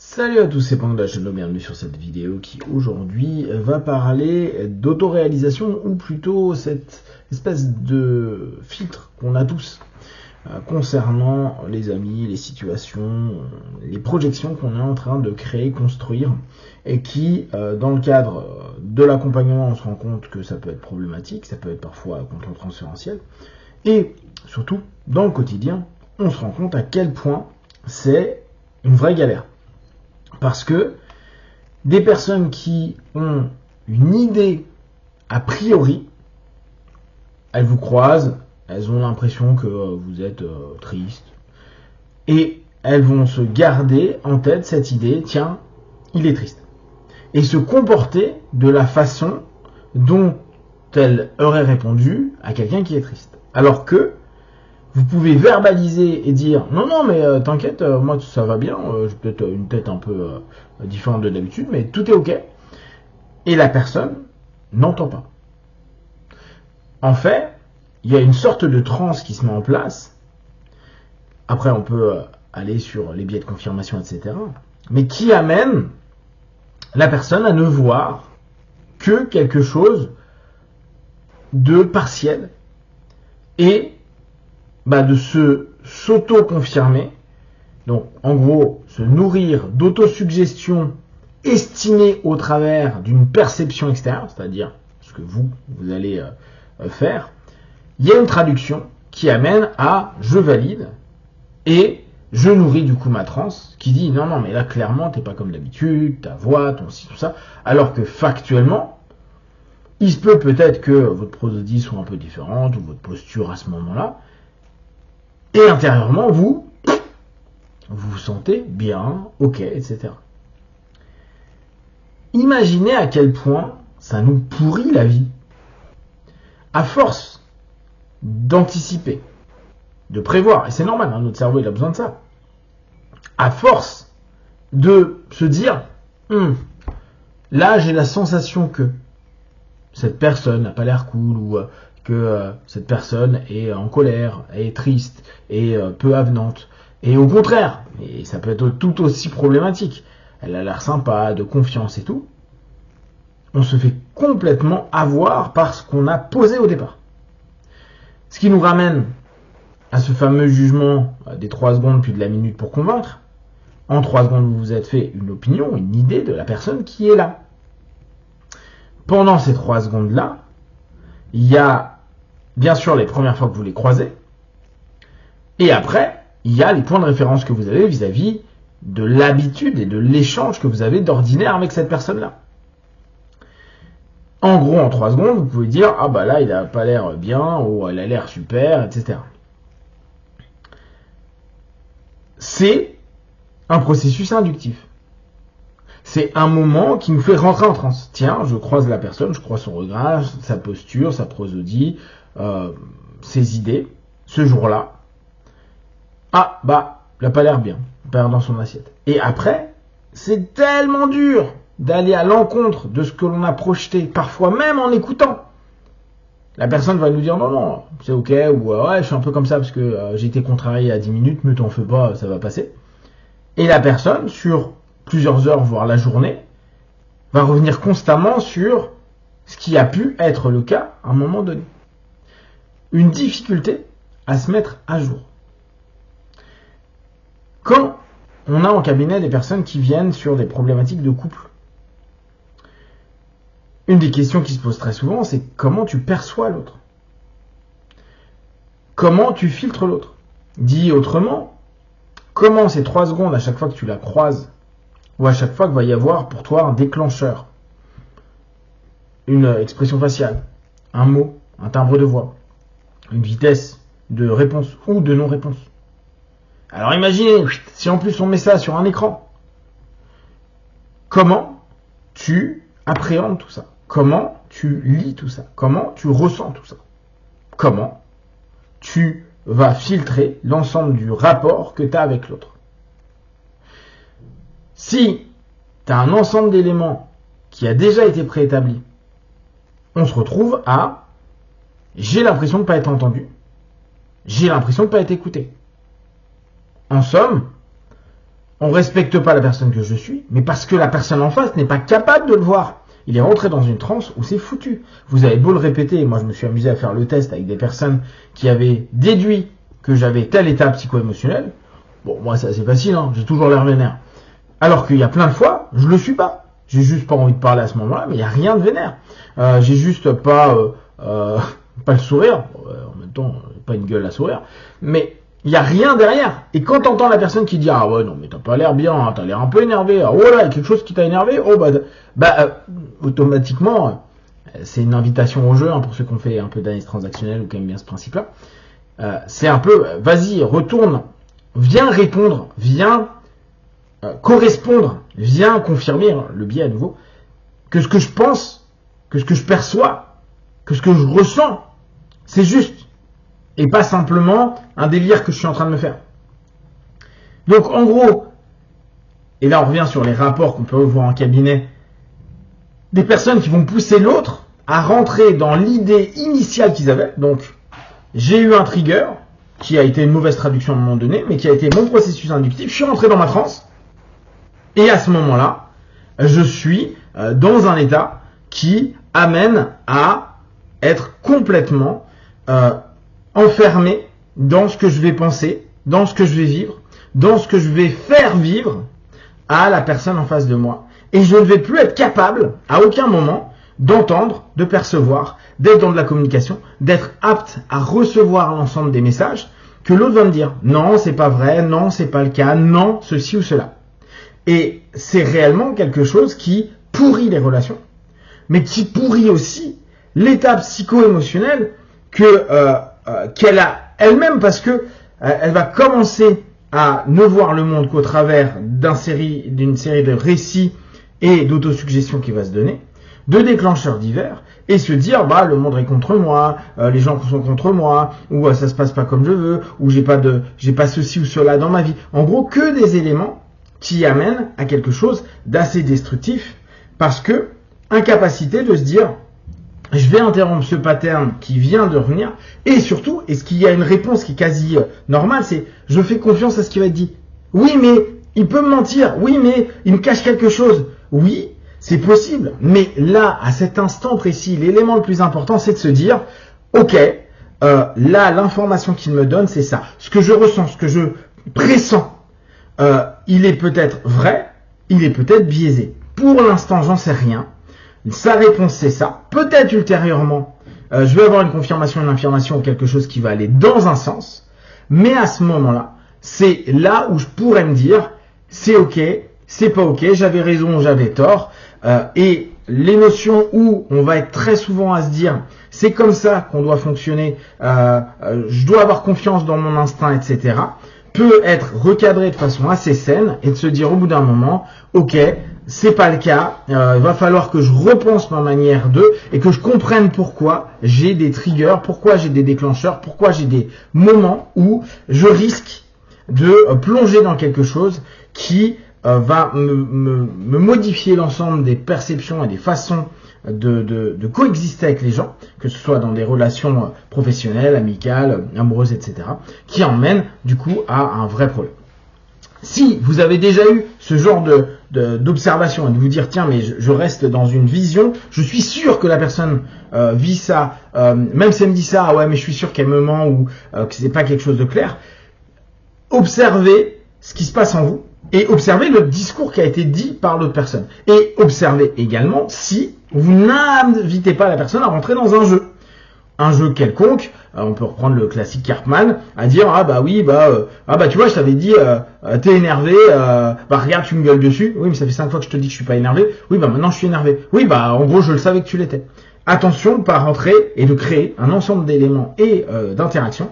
Salut à tous, c'est Panda, bienvenue sur cette vidéo qui aujourd'hui va parler d'autoréalisation ou plutôt cette espèce de filtre qu'on a tous concernant les amis, les situations, les projections qu'on est en train de créer, construire et qui, dans le cadre de l'accompagnement, on se rend compte que ça peut être problématique, ça peut être parfois contre-transférentiel et surtout, dans le quotidien, on se rend compte à quel point c'est une vraie galère. Parce que des personnes qui ont une idée a priori, elles vous croisent, elles ont l'impression que vous êtes triste, et elles vont se garder en tête cette idée, tiens, il est triste. Et se comporter de la façon dont elles auraient répondu à quelqu'un qui est triste. Alors que vous pouvez verbaliser et dire non mais t'inquiète, moi ça va bien, j'ai peut-être une tête un peu différente de d'habitude, mais tout est ok. Et la personne n'entend pas. En fait, il y a une sorte de transe qui se met en place. Après, on peut aller sur les biais de confirmation, etc. Mais qui amène la personne à ne voir que quelque chose de partiel et de s'auto-confirmer, donc en gros se nourrir d'autosuggestion estimée au travers d'une perception extérieure, c'est-à-dire ce que vous allez faire. Il y a une traduction qui amène à je valide et je nourris du coup ma transe qui dit non mais là clairement t'es pas comme d'habitude, ta voix, ton ci, tout ça, alors que factuellement il se peut peut-être que votre prosodie soit un peu différente ou votre posture à ce moment-là. Et intérieurement, vous vous sentez bien, ok, etc. Imaginez à quel point ça nous pourrit la vie. À force d'anticiper, de prévoir, et c'est normal, notre cerveau il a besoin de ça. À force de se dire, là j'ai la sensation que cette personne n'a pas l'air cool, ou que cette personne est en colère, est triste, est peu avenante. Et au contraire, et ça peut être tout aussi problématique, elle a l'air sympa, de confiance et tout, on se fait complètement avoir par ce qu'on a posé au départ. Ce qui nous ramène à ce fameux jugement des 3 secondes puis de la minute pour convaincre. En 3 secondes, vous vous êtes fait une opinion, une idée de la personne qui est là. Pendant ces 3 secondes-là, il y a bien sûr les premières fois que vous les croisez, et après, il y a les points de référence que vous avez vis-à-vis de l'habitude et de l'échange que vous avez d'ordinaire avec cette personne-là. En gros, en 3 secondes, vous pouvez dire, ah là, il a pas l'air bien, ou elle a l'air super, etc. C'est un processus inductif. C'est un moment qui nous fait rentrer en transe. Tiens, je croise la personne, je croise son regard, sa posture, sa prosodie, ses idées, ce jour-là. Ah, il n'a pas l'air bien, pas l'air dans son assiette. Et après, c'est tellement dur d'aller à l'encontre de ce que l'on a projeté, parfois même en écoutant. La personne va nous dire non, c'est ok, ou ouais, je suis un peu comme ça parce que j'ai été contrarié à 10 minutes, mais t'en fais pas, ça va passer. Et la personne, sur plusieurs heures, voire la journée, va revenir constamment sur ce qui a pu être le cas à un moment donné. Une difficulté à se mettre à jour. Quand on a en cabinet des personnes qui viennent sur des problématiques de couple, une des questions qui se pose très souvent, c'est comment tu perçois l'autre. Comment tu filtres l'autre. Dit autrement, comment ces 3 secondes à chaque fois que tu la croises, ou à chaque fois qu'il va y avoir pour toi un déclencheur, une expression faciale, un mot, un timbre de voix, une vitesse de réponse ou de non-réponse. Alors imaginez, si en plus on met ça sur un écran, comment tu appréhendes tout ça? Comment tu lis tout ça? Comment tu ressens tout ça? Comment tu vas filtrer l'ensemble du rapport que tu as avec l'autre? Si tu as un ensemble d'éléments qui a déjà été préétabli, on se retrouve à j'ai l'impression de ne pas être entendu, j'ai l'impression de ne pas être écouté. En somme, on respecte pas la personne que je suis, mais parce que la personne en face n'est pas capable de le voir. Il est rentré dans une transe où c'est foutu. Vous avez beau le répéter, moi je me suis amusé à faire le test avec des personnes qui avaient déduit que j'avais tel état psycho-émotionnel. Bon, moi c'est assez facile, hein, j'ai toujours l'air vénère. Alors qu'il y a plein de fois, je le suis pas. J'ai juste pas envie de parler à ce moment-là, mais il n'y a rien de vénère. J'ai juste pas le sourire. En même temps, pas une gueule à sourire. Mais il n'y a rien derrière. Et quand t'entends la personne qui dit « Ah ouais, non, mais t'as pas l'air bien, hein, t'as l'air un peu énervé. Ah, oh là, il y a quelque chose qui t'a énervé. » Oh automatiquement, c'est une invitation au jeu, hein, pour ceux qui ont fait un peu d'analyse transactionnelle ou qui aiment bien ce principe-là. C'est un peu, vas-y, retourne, viens répondre, viens correspondre, viens confirmer le biais à nouveau, que ce que je pense, que ce que je perçois, que ce que je ressens, c'est juste. Et pas simplement un délire que je suis en train de me faire. Donc en gros, et là on revient sur les rapports qu'on peut voir en cabinet, des personnes qui vont pousser l'autre à rentrer dans l'idée initiale qu'ils avaient. Donc j'ai eu un trigger, qui a été une mauvaise traduction à un moment donné, mais qui a été mon processus inductif, je suis rentré dans ma transe, et à ce moment-là, je suis dans un état qui amène à être complètement enfermé dans ce que je vais penser, dans ce que je vais vivre, dans ce que je vais faire vivre à la personne en face de moi. Et je ne vais plus être capable, à aucun moment, d'entendre, de percevoir, d'être dans de la communication, d'être apte à recevoir l'ensemble des messages que l'autre va me dire. Non, c'est pas vrai, non, c'est pas le cas, non, ceci ou cela. Et c'est réellement quelque chose qui pourrit les relations, mais qui pourrit aussi l'état psycho-émotionnel qu'elle a elle-même, parce que elle va commencer à ne voir le monde qu'au travers d'une série de récits et d'autosuggestions qui va se donner, de déclencheurs divers, et se dire le monde est contre moi, les gens sont contre moi, ou ça se passe pas comme je veux, ou j'ai pas ceci ou cela dans ma vie. En gros, que des éléments qui amènent à quelque chose d'assez destructif, parce que incapacité de se dire je vais interrompre ce pattern qui vient de revenir, et surtout, est-ce qu'il y a une réponse qui est quasi normale, c'est je fais confiance à ce qui va être dit. Oui, mais il peut me mentir, oui, mais il me cache quelque chose. Oui, c'est possible, mais là, à cet instant précis, l'élément le plus important, c'est de se dire, ok, là, l'information qu'il me donne, c'est ça. Ce que je ressens, ce que je pressens, il est peut-être vrai, il est peut-être biaisé. Pour l'instant, j'en sais rien. Sa réponse, c'est ça. Peut-être ultérieurement, je vais avoir une confirmation, une affirmation ou quelque chose qui va aller dans un sens. Mais à ce moment-là, c'est là où je pourrais me dire, c'est ok, c'est pas ok, j'avais raison, j'avais tort. Et les notions où on va être très souvent à se dire, c'est comme ça qu'on doit fonctionner, je dois avoir confiance dans mon instinct, etc., peut être recadré de façon assez saine et de se dire au bout d'un moment, ok, c'est pas le cas, il va falloir que je repense ma manière de, et que je comprenne pourquoi j'ai des triggers, pourquoi j'ai des déclencheurs, pourquoi j'ai des moments où je risque de plonger dans quelque chose qui va me modifier l'ensemble des perceptions et des façons de coexister avec les gens, que ce soit dans des relations professionnelles, amicales, amoureuses, etc., qui emmènent du coup à un vrai problème. Si vous avez déjà eu ce genre d'observation et de vous dire tiens mais je reste dans une vision, je suis sûr que la personne vit ça, même si elle me dit ça, ah ouais mais je suis sûr qu'elle me ment ou que c'est pas quelque chose de clair, observez ce qui se passe en vous et observez le discours qui a été dit par l'autre personne. Et observez également si vous n'invitez pas la personne à rentrer dans un jeu. Un jeu quelconque, on peut reprendre le classique Cartman, à dire ah bah oui tu vois je t'avais dit t'es énervé, regarde tu me gueules dessus, oui mais ça fait 5 fois que je te dis que je suis pas énervé, oui maintenant je suis énervé, oui en gros je le savais que tu l'étais. Attention de pas rentrer et de créer un ensemble d'éléments et d'interactions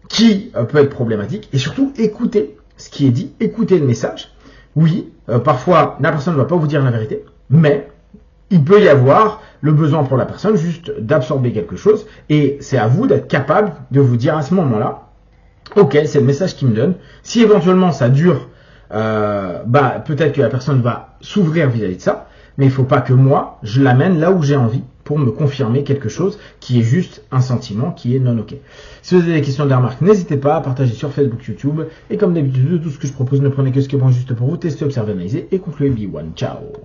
qui peut être problématique, et surtout écoutez ce qui est dit, écoutez le message. Oui, parfois la personne ne va pas vous dire la vérité, mais il peut y avoir le besoin pour la personne juste d'absorber quelque chose, et c'est à vous d'être capable de vous dire à ce moment-là, ok, c'est le message qu'il me donne. Si éventuellement ça dure, peut-être que la personne va s'ouvrir vis-à-vis de ça, mais il ne faut pas que moi, je l'amène là où j'ai envie, pour me confirmer quelque chose qui est juste un sentiment, qui est non ok. Si vous avez des questions, des remarques, n'hésitez pas à partager sur Facebook, YouTube, et comme d'habitude, tout ce que je propose, ne prenez que ce qui est bon juste pour vous, testez, observez, analysez, et concluez B1. Ciao.